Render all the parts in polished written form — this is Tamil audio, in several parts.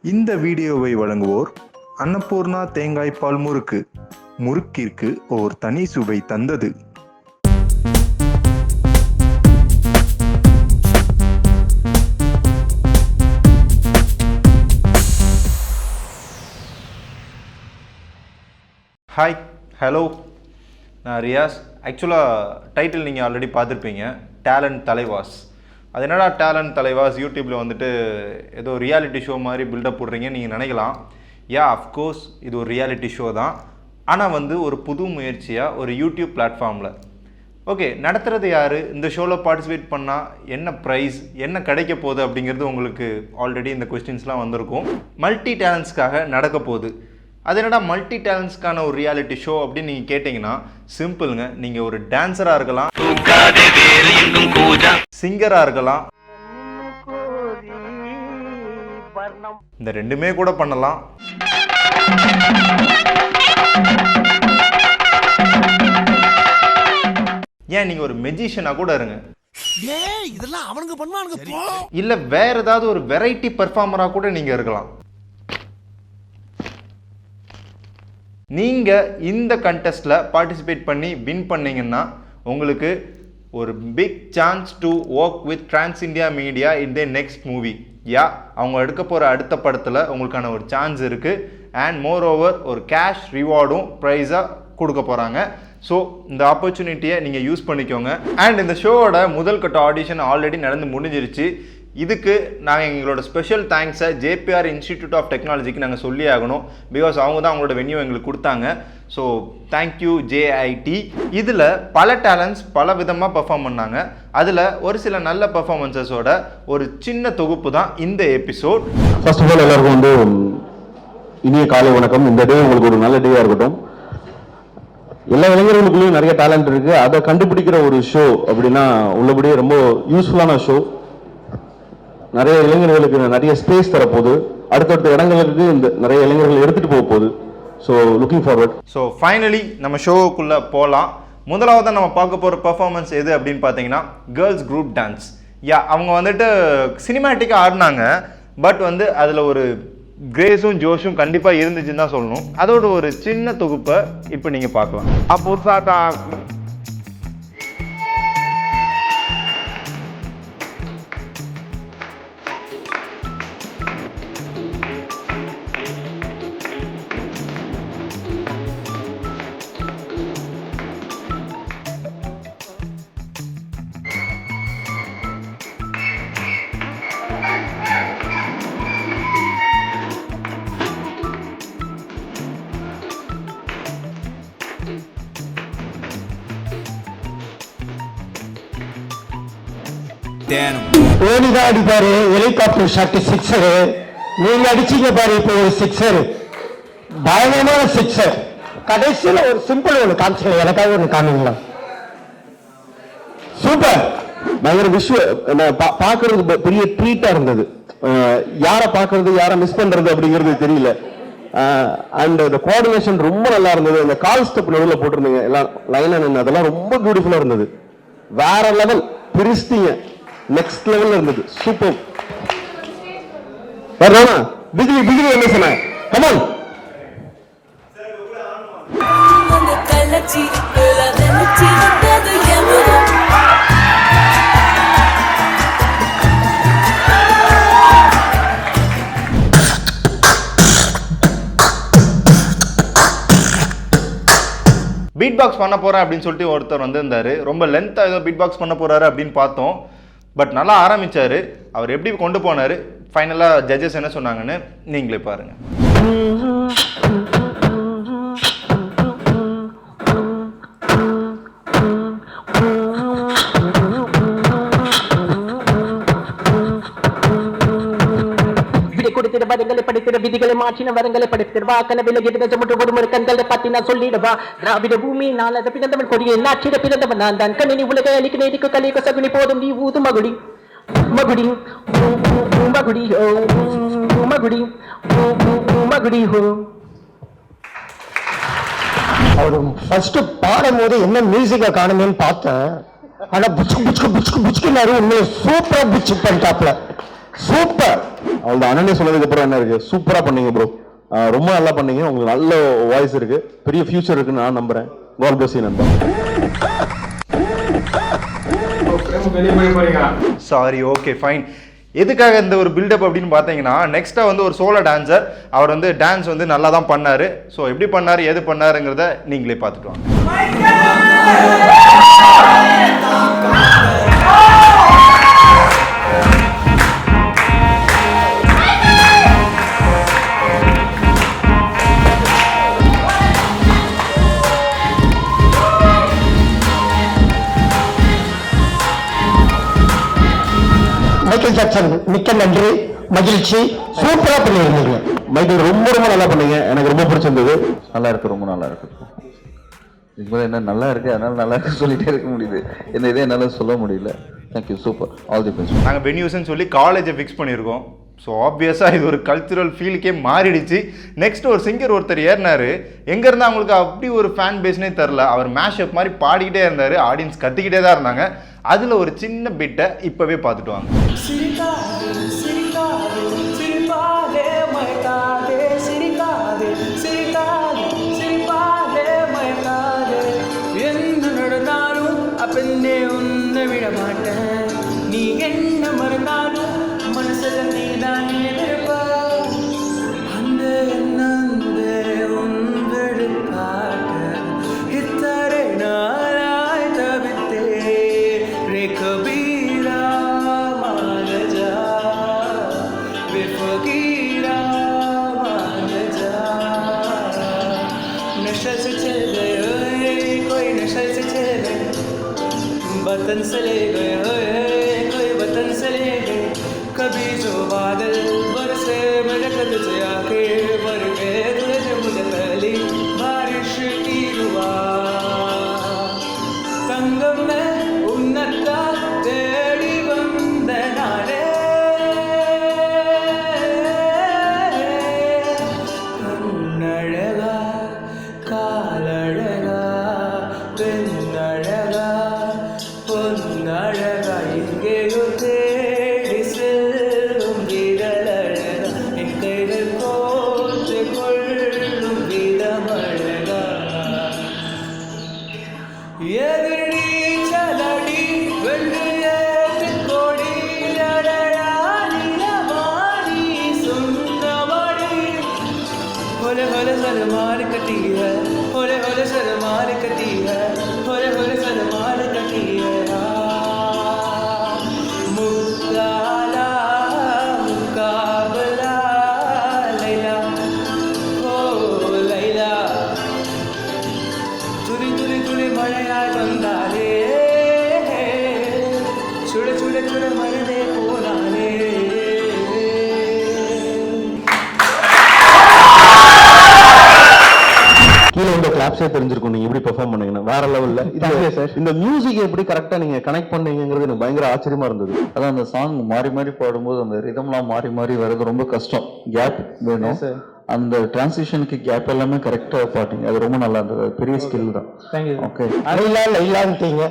இந்த வீடியோவை வழங்குவோர் அன்னபூர்ணா தேங்காய் பால் முறுக்கு. முறுக்கிற்கு ஓர் தனி சுவை தந்தது. ஹாய், ஹலோ, நான் ரியாஸ். ஆக்சுவலாக டைட்டில் நீங்கள் ஆல்ரெடி பார்த்துருப்பீங்க, டேலண்ட் தலைவாஸ். அது என்னடா டேலண்ட் தலைவாஸ், யூடியூப்பில் வந்துட்டு ஏதோ ரியாலிட்டி ஷோ மாதிரி பில்டப் போடுறீங்கன்னு நீங்கள் நினைக்கலாம். அஃப்கோர்ஸ் இது ஒரு ரியாலிட்டி ஷோ தான். ஆனால் ஒரு புது முயற்சியாக ஒரு யூடியூப் பிளாட்ஃபார்மில். ஓகே, நடத்துகிறது யார், இந்த ஷோவில் பார்ட்டிசிபேட் பண்ணால் என்ன ப்ரைஸ், என்ன கிடைக்க போகுது அப்படிங்கிறது உங்களுக்கு ஆல்ரெடி இந்த கொஸ்டின்ஸ்லாம் வந்திருக்கும். மல்டி டேலண்ட்ஸ்க்காக நடக்க போகுது. அது என்னடா மல்டி டேலண்ட்ஸ்க்கான ஒரு ரியாலிட்டி ஷோ அப்படின்னு நீங்கள் கேட்டிங்கன்னா சிம்பிளுங்க. நீங்கள் ஒரு டான்ஸராக இருக்கலாம், சிங்கராக இருக்கலாம், இந்த ரெண்டுமே கூட பண்ணலாம். ஏன் நீங்கள் ஒரு மெஜிஷியனா கூட இருங்க, இல்ல வேற ஏதாவது ஒரு வெரைட்டி பெர்ஃபார்மரா கூட நீங்க இருக்கலாம். நீங்க இந்த கண்டெஸ்ட்ல பார்ட்டிசிபேட் பண்ணி வின் பண்ணீங்கன்னா உங்களுக்கு ஒரு big chance to work with Trans India Media in the next movie. அவங்க எடுக்க போகிற அடுத்த படத்தில் உங்களுக்கான ஒரு சான்ஸ் இருக்குது. அண்ட் மோர் ஓவர் ஒரு கேஷ் ரிவார்டும் ப்ரைஸாக கொடுக்க போகிறாங்க. ஸோ இந்த ஆப்பர்ச்சுனிட்டியை நீங்கள் யூஸ் பண்ணிக்கோங்க. அண்ட் இந்த ஷோவோட முதல் கட்ட ஆடிஷன் ஆல்ரெடி நடந்து முடிஞ்சிருச்சு. இதுக்கு நாங்கள் எங்களோட ஸ்பெஷல் தேங்க்ஸை ஜேபிஆர் இன்ஸ்டிடியூட் ஆஃப் டெக்னாலஜிக்கு நாங்கள் சொல்லி ஆகணும். பிகாஸ் அவங்க தான் அவங்களோட வென்யூ எங்களுக்கு கொடுத்தாங்க. So thank you JIT. இதில் பல டேலண்ட்ஸ் பல விதமாக பெர்ஃபார்ம் பண்ணாங்க. அதில் ஒரு சில நல்ல பெர்ஃபார்மன்ஸஸோட ஒரு சின்ன தொகுப்பு தான் இந்த எபிசோட். ஃபர்ஸ்ட் ஆஃப் ஆல் எல்லாருக்கும் இனிய காலை வணக்கம். இந்த டே உங்களுக்கு ஒரு நல்ல டேயாக இருக்கட்டும். எல்லா இளைஞர்களுக்குள்ளேயும் நிறைய டேலண்ட் இருக்கு. அதை கண்டுபிடிக்கிற ஒரு ஷோ அப்படின்னா உள்ளபடியே ரொம்ப யூஸ்ஃபுல்லான ஷோ. நிறைய இளைஞர்களுக்கு நிறைய ஸ்பேஸ் தரப்போகுது. அடுத்தடுத்த இடங்களுக்கு இந்த நிறைய இளைஞர்கள் எடுத்துட்டு போக போகுது. So looking forward. So finally நம்ம ஷோவுக்குள்ளே போகலாம். முதலாவது நம்ம பார்க்க போகிற பெர்ஃபார்மன்ஸ் எது அப்படின்னு பார்த்தீங்கன்னா கேர்ள்ஸ் குரூப் டான்ஸ். அவங்க வந்துட்டு சினிமேட்டிக்காக ஆடினாங்க. பட் அதில் ஒரு கிரேஸும் ஜோஷும் கண்டிப்பாக இருந்துச்சுன்னு தான் சொல்லணும். அதோட ஒரு சின்ன தொகுப்பை இப்போ நீங்கள் பார்க்கலாம். தோனிதான் அடிப்பாரு, ஹெலிகாப்டர் ஷாட் சிக்ஸரு. நீங்க அடிச்சீங்க பாரு இப்ப ஒரு சிக்ஸர், பயங்கரமான சிக்ஸர். கடைசியில் ஒரு சிம்பிள் ஒன்று காமிச்சு எனக்காக ஒன்று காமிங்களா? சூப்பர், பயங்கர விஷயம். பார்க்கறதுக்கு பெரிய ட்ரீட்டா இருந்தது. யாரை பார்க்கறது யாரை மிஸ் பண்றது அப்படிங்கிறது தெரியல. அண்ட் இந்த கோஆர்டினேஷன் ரொம்ப நல்லா இருந்தது. அந்த கால் ஸ்டெப் நடுவில் போட்டிருந்தீங்க எல்லாம் லைனா நின்று, அதெல்லாம் ரொம்ப பியூட்டிஃபுல்லா இருந்தது. வேற லெவல், பிரிஸ்தீங்க, நெக்ஸ்ட் லெவல்ல இருந்தது. சூப்பர். பிகிரி பிகிரி என்ன சொன்ன? கமான். பீட் பாக்ஸ் பண்ண போறேன் அப்படின்னு சொல்லிட்டு ஒருத்தர் வந்திருந்தாரு. ரொம்ப லென்த்தாக ஏதோ பீட் பாக்ஸ் பண்ண போறாரு அப்படின்னு பார்த்தோம். பட் நல்லா ஆரம்பிச்சாரு. அவர் எப்படி கொண்டு போனாரு, ஃபைனலாக ஜட்ஜஸ் என்ன சொன்னாங்கன்னு நீங்களே பாருங்க. வரங்களை படித்திட விதிகளை மாற்றின வரங்களை படித்திடவா கனவில ஒரு கண்களை பத்தி நான் சொல்லிடவா. திராவிட பூமி நான் அதை பிறந்தவன் கொடியை நாச்சிட பிறந்தவன் நான் தான். கணினி உலக அளிக்கு நேரிக்கு கலிக்க சகுனி போதும் நீ ஊது மகுடி மகுடி மகுடி மகுடி மகுடி ஹோ. அவரு ஃபர்ஸ்ட் பாடும் போது என்ன மியூசிக்கை காணுமேன்னு பார்த்தேன். ஆனா புச்சுக்கு புச்சுக்கு புச்சுக்கு புச்சுக்குனாரு. உண்மையை சூப்பரா புச்சு பண்ணிட்டாப்ல. சூப்பர். அவ்வளோ அண்ணனே சொன்னதுக்கு அப்புறம் என்ன இருக்கு, சூப்பரா பண்ணீங்க ப்ரோ, ரொம்ப நல்லா பண்ணீங்க. உங்களுக்கு நல்ல வாய்ஸ் இருக்கு, பெரிய ஃபியூச்சர் இருக்குன்னு நான் நம்புறேன். காட் பிளஸ் யூ நண்பா. Sorry, okay fine. எதுக்காக இந்த ஒரு பில்டப் அப்படின்னு பார்த்தீங்கன்னா, நெக்ஸ்ட்டாக வந்து ஒரு சோலோ டான்சர், அவர் வந்து டான்ஸ் வந்து நல்லா தான் பண்ணார். ஸோ எப்படி பண்ணார், எது பண்ணாருங்கிறத நீங்களே பார்த்துட்டு வாங்க. மைக்கேல் ஜாக்சன் மிக்க நன்றி, மகிழ்ச்சி, சூப்பரா பண்ணியிருந்தீங்க. மைக்கேல் ரொம்ப ரொம்ப நல்லா பண்ணீங்க, எனக்கு ரொம்ப பிடிச்சிருந்தது. நல்லா இருக்கு, ரொம்ப நல்லா இருக்கு. இதுக்கு என்ன நல்லா இருக்கு, அதனால நல்லா இருக்கு சொல்லிட்டே இருக்க முடியுது, என்ன இதே என்னால் சொல்ல முடியல. Thank you, super, all the best. நாங்கள் வென்யூஸ்ன்னு சொல்லி காலேஜை ஃபிக்ஸ் பண்ணியிருக்கோம். ஸோ ஆப்வியஸாக இது ஒரு கல்ச்சுரல் ஃபீலுக்கே மாறிடுச்சு. நெக்ஸ்ட் ஒரு சிங்கர் ஒருத்தர் ஏறினார். எங்கேருந்து அவங்களுக்கு அப்படி ஒரு ஃபேன் பேஸ்னே தெரில. அவர் மேஷப் மாதிரி பாடிக்கிட்டே இருந்தார், ஆடியன்ஸ் கத்திக்கிட்டே தான் இருந்தாங்க. அதில் ஒரு சின்ன பிட்டை இப்போவே பார்த்துட்டு வாங்க. நீ என்ன மறந்தாலும் மனசுல நீதான் அந்த உங்களுக்காக இத்தனை நாளாய் தவித்தே ரே கபீரா மாலஜா बेफकीरा मान जा नशा से चल गए कोई नशा से चले वतन से ले गए कोई वतन से ले गए कभी जो बादल बरसे मेरे कद से आके मर गए तुझे मुझे पहली बारिश की दुआ तंगम में उन्नत तेरी वंदनारे कन्नड़गा कालड़गा பெண்ணழகா பொன்னழகா எங்கேயோ தேடி செல்லும் விரலழகா என் கைகள் கோர்த்து கொள்ளும் விதமழகா எதிரி சலடி வெள்ளியேற்று கொடி அழகா நிலவாணி சுந்தவடி होले होले सलमान कटी है होले होले सलमान कटी है होले होले सलमान कटी है मुकाला मुकाबला लैला हो लैला तुरी तुरी तुरी मழையா வந்தாலே சுட சுட சுட மனதே போனாலே கீழே வந்து கிளாப்ஸே தெரிஞ்சிருக்கும் நீங்க எப்படி பெர்ஃபார்ம் பண்ணீங்கன்னா, வேற லெவல்ல. இந்த மியூசிக் எப்படி கரெக்டா நீங்க கனெக்ட் பண்ணீங்கிறது எனக்கு பயங்கர ஆச்சரியமா இருந்தது. அதான் அந்த சாங் மாறி மாறி பாடும்போது அந்த ரிதம்லாம் மாறி மாறி வர்றது ரொம்ப கஷ்டம், கேப் வேணும். அந்த டிரான்சிஷனுக்கு கேப் எல்லாமே கரெக்டா பாட்டீங்க, அது ரொம்ப நல்லா இருந்தது, பெரிய ஸ்கில் தான். ஓகே, அலையிலா லைலான்ட்டீங்க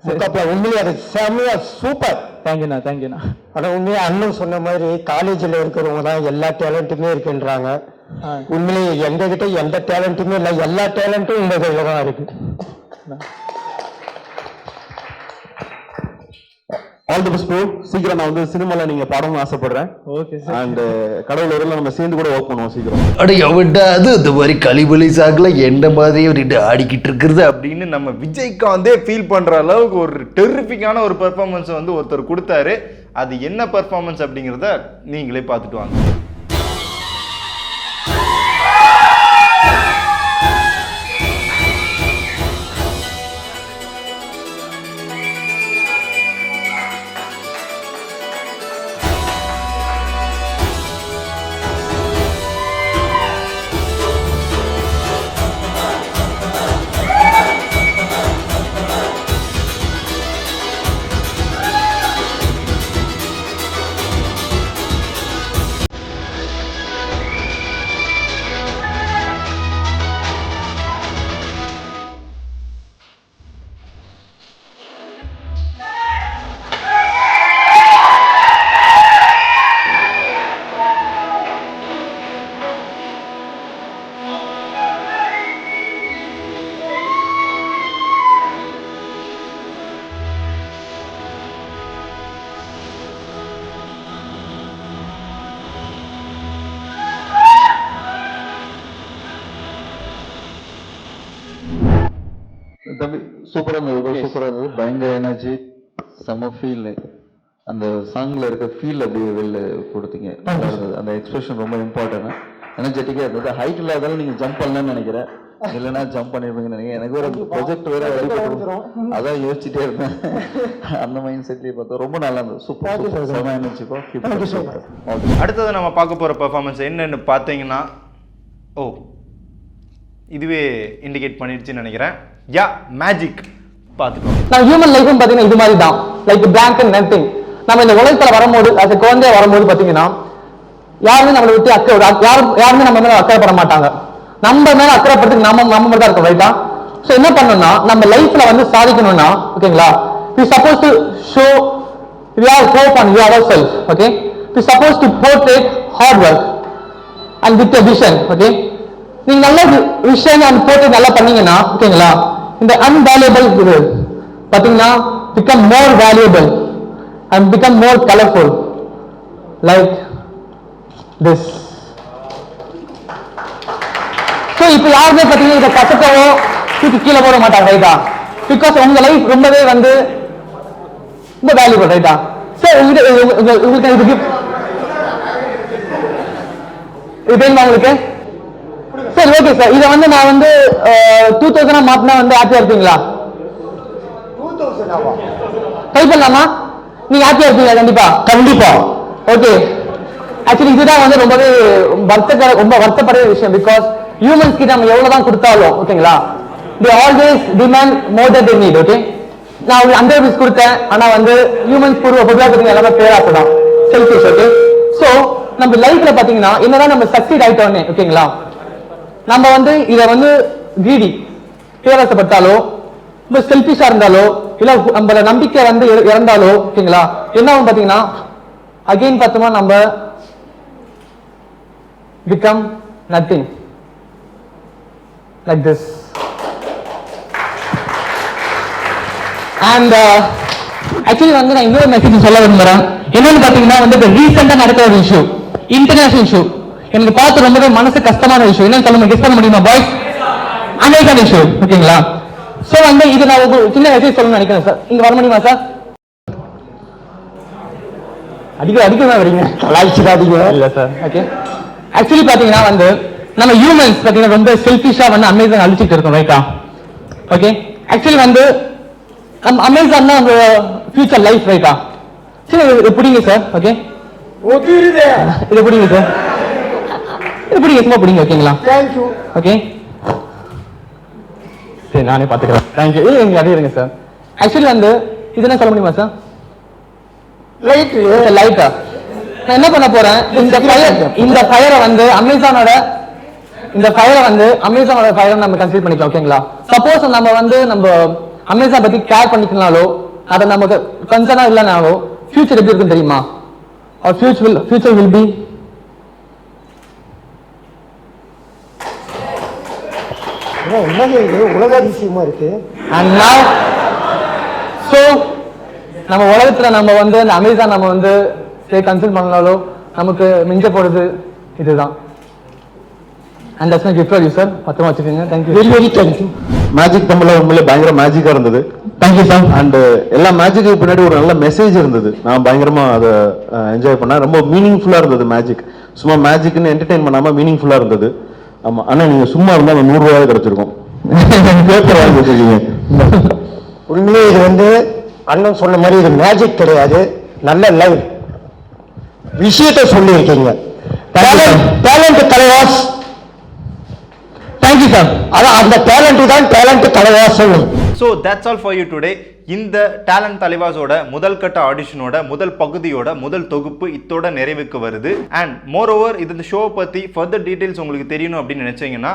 முக்காப்பா, உண்மையிலே அது செம்மையா சூப்பர். தேங்க்யூண்ணா தேங்க்யூண்ணா. ஆனா உண்மையா அண்ணன் சொன்ன மாதிரி காலேஜில் இருக்கிறவங்க தான் எல்லா டேலண்ட்டுமே இருக்குன்றாங்க. உண்மையிலேயே எங்க கிட்ட எந்த டேலண்ட்டுமே இல்லை, எல்லா டேலண்ட்டும் உங்க கையில தான் இருக்கு. All the best bro. சீக்கிரம் நான் வந்து சினிமால நீங்க பாடணும்னு ஆசைப்படுறேன். Okay sir. அண்ட் கடவுள் வரல நம்ம சேர்ந்து கூட ஒர்க் பண்ணுவோம் சீக்கிரம். அட எவடாது இந்த மாதிரி கலிபலி சாக்கில் என்ன மாதிரியே ரெண்டு ஆடிக்கிட்டு இருக்கிறது அப்படின்னு நம்ம விஜய்காந்தே ஃபீல் பண்ணுற அளவுக்கு ஒரு டெரிஃபிக்கான ஒரு பெர்ஃபார்மன்ஸை வந்து ஒருத்தர் கொடுத்தாரு. அது என்ன பெர்ஃபார்மன்ஸ் அப்படிங்கிறத நீங்களே பார்த்துட்டு வாங்க. தம்பி சூப்பராக இருந்தது, சூப்பராக இருந்தது, பயங்கர எனர்ஜி, செம்ம ஃபீல். அந்த சாங்ல இருக்க ஃபீல் அப்படியே வெளில கொடுத்தீங்க, நல்லா இருந்தது. அந்த எக்ஸ்பிரஷன் ரொம்ப இம்பார்ட்டன்ட், எனர்ஜெட்டிக்காக இருந்தது. ஹைட் இல்லாதாலும் நீங்கள் ஜம்ப் பண்ணலன்னு நினைக்கிறேன், இல்லைன்னா ஜம்ப் பண்ணிருப்பீங்கன்னு நினைக்கிறேன். எனக்கு ஒரு ப்ரொஜெக்ட் வேற அதான் யோசிச்சுட்டே இருந்தேன். அந்த மைண்ட் செட்லேயே பார்த்தா ரொம்ப நல்லா இருந்தது. சூப்பர் செம எனர்ஜிப்பா. அடுத்தது நம்ம பார்க்க போகிற பெர்ஃபார்மன்ஸ் என்னன்னு பார்த்தீங்கன்னா, இதுவே இண்டிகேட் பண்ணிடுச்சுன்னு நினைக்கிறேன். மேஜிக் பார்த்துக்கோங்க. நம்ம ஹியூமன் லைஃபும் பார்த்தீங்கன்னா இது மாதிரி தான், லைக் பிளாங்க் அண்ட் நத்திங். நம்ம இந்த உலகத்தில் வரும்போது அது குழந்தைய வரும்போது பார்த்தீங்கன்னா யாருமே நம்மளை விட்டு யாருமே நம்ம மேலே அக்கறைப்பட மாட்டாங்க. நம்ம மேலே அக்கறைப்படுறதுக்கு நம்ம மட்டும் தான் இருக்கும், ரைட்டா? ஸோ என்ன பண்ணணும்னா நம்ம லைஃப்ல வந்து சாதிக்கணும்னா, ஓகேங்களா, we supposed to show we have hope on ourselves, okay? We supposed to portray hard work and with a vision, okay? நீங்க நல்ல விஷயம் அந்த போர்ட்ரேட் நல்லா பண்ணீங்கன்னா, ஓகேங்களா, இந்த unvaluable இது பாத்தீங்கன்னா become more valuable and become more colorful like this. So இப்போ யாருமே பார்த்தீங்கன்னா இதை கசக்கவோ தூக்கி கீழே போட மாட்டாங்க, ரைட்டா? பிகாஸ் உங்க லைஃப் ரொம்பவே வந்து ரொம்ப வேல்யூபிள், ரைட்டா? சார் உங்களுக்கு இது வேணுமா உங்களுக்கு? சரி, ஓகே சார். இதை வந்து நான் வந்து 2000 மாத்தினா வந்து ஹாப்பியா இருப்பீங்களா? ட்ரை பண்ணலாமா? நீங்க ஹாப்பியா இருப்பீங்களா? கண்டிப்பா கண்டிப்பா. ஓகே, ஆக்சுவலி இதுதான் வந்து ரொம்பவே ரொம்ப வருத்தப்படுற விஷயம். பிகாஸ் ஹியூமன்ஸ் கிட்ட நம்ம எவ்வளவுதான் கொடுத்தாலும், ஓகேங்களா, they always demand more than they need, okay? நான் உங்களுக்கு 100 rupees கொடுத்தேன், ஆனா வந்து ஹியூமன்ஸ் பொதுவாக பார்த்தீங்கன்னா எல்லாமே பேராசை தான், செல்ஃபிஷ், ஓகே? ஸோ நம்ம லைஃப்ல பாத்தீங்கன்னா என்னதான் நம்ம சக்சீட் ஆயிட்டோன்னே, ஓகேங்களா, நம்ம வந்து இதை வந்து கிரீடி பேராசைப்பட்டாலோ ரொம்ப செல்ஃபிஷா இருந்தாலோ இல்ல நம்மள நம்பிக்கை வந்து இறந்தாலோ, ஓகேங்களா, என்ன ஆகும் பாத்தீங்கன்னா அகைன் பார்த்தோமா நம்ம become nothing like this. And actually வந்து நான் இன்னொரு மெசேஜ் சொல்ல விரும்புறேன். என்னன்னு பாத்தீங்கன்னா வந்து ரீசெண்டா நடக்கிற ஒரு இஷ்யூ, இன்டர்நேஷனல் இஷ்யூ, எனக்கு பார்த்து ரொம்பவே மனசு கஷ்டமான விஷயம். என்னன்னு சொல்ல கெஸ் பண்ண முடியுமா பாய்ஸ்? அமெரிக்கன் இஷ்யூ, ஓகேங்களா? சோ வந்து இது நான் ஒரு சின்ன மெசேஜ் சொல்லணும்னு நினைக்கிறேன் சார். இங்க வர முடியுமா சார்? அடிக்கதான் வரீங்க, கலாய்ச்சிடாதீங்க. இல்ல சார், ஓகே. ஆக்சுவலி பாத்தீங்கன்னா வந்து நம்ம ஹியூமன்ஸ் பாத்தீங்கன்னா ரொம்ப செல்ஃபிஷா வந்து அமேசான் அழிச்சிட்டு இருக்கோம், ரைட்டா? ஓகே, ஆக்சுவலி வந்து அமேசான் தான் நம்ம ஃபியூச்சர் லைஃப், ரைட்டா? சரி, இது பிடிங்க சார், ஓகே? இது பிடிங்க சார், இது பிடிங்க, சும்மா பிடிங்க, ஓகேங்களா? தேங்க்யூ. ஓகே, சரி, நானே பாத்துக்கிறேன். தேங்க்யூ. இங்க அதே இருங்க சார். ஆக்சுவலி வந்து இது என்ன சொல்ல முடியுமா சார்? லைட்டா நான் என்ன பண்ண போறேன், இந்த ஃபயரை வந்து அமேசானோட ஃபயரை நம்ம கன்சிடர் பண்ணிக்கலாம், ஓகேங்களா? சப்போஸ் நம்ம வந்து நம்ம அமேசான் பத்தி கேர் பண்ணிக்கனாலோ அதை நமக்கு கன்சர்னா இல்லைனாலோ ஃபியூச்சர் எப்படி இருக்குன்னு தெரியுமா? அவர் ஃபியூச்சர் வில் பி உலக அதிசயமா இருக்கு. அண்ட் நவ சோ நம்ம உலகத்துல நம்ம வந்து அந்த அமேசான் நம்ம வந்து கன்சல்ட் பண்ணாலோ நமக்கு மிஞ்ச போறது இதுதான். And that's my gift for you sir. பத்திரமா வச்சுக்கோங்க. Thank you, very very thank you. Magic தமிழ்ல உண்மையிலே பயங்கர மேஜிக்கா இருந்தது. Thank you sir. அண்ட் எல்லா மேஜிக்கு பின்னாடி ஒரு நல்ல மெசேஜ் இருந்தது. நான் பயங்கரமா அதை என்ஜாய் பண்ணேன். ரொம்ப மீனிங்ஃபுல்லா இருந்தது மேஜிக். சும்மா மேஜிக்னு என்டர்டெயின் பண்ணாம மீனிங்ஃபுல்லா இருந்தது. ஆமா, ஆனா நீங்க சும்மா இருந்தா 100 ரூபாய் கிடைச்சிருக்கும். பேப்பர் வாங்கி வச்சிருக்கீங்க. உண்மையே இது வந்து அண்ணன் சொன்ன மாதிரி இது மேஜிக் கிடையாது, நல்ல லைவ் விஷயத்தை சொல்லி இருக்கீங்க. டேலண்ட் தலைவாஸ். Thank you sir. அதான் அந்த டேலண்ட் தான் talent Thalaivas. So that's all for you today. இந்த டேலண்ட் தலைவாஸோட முதல் கட்ட ஆடிஷனோட முதல் பகுதியோட முதல் தொகுப்பு இத்தோட நிறைவுக்கு வருது. அண்ட் மோர் ஓவர் இந்த ஷோ பற்றி ஃபர்தர் டீட்டெயில்ஸ் உங்களுக்கு தெரியணும் அப்படின்னு நினச்சிங்கன்னா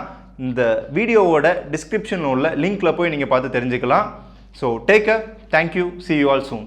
இந்த வீடியோவோட டிஸ்கிரிப்ஷனில் உள்ள லிங்க்ல போய் நீங்கள் பார்த்து தெரிஞ்சுக்கலாம். So take care, thank you, see you all soon.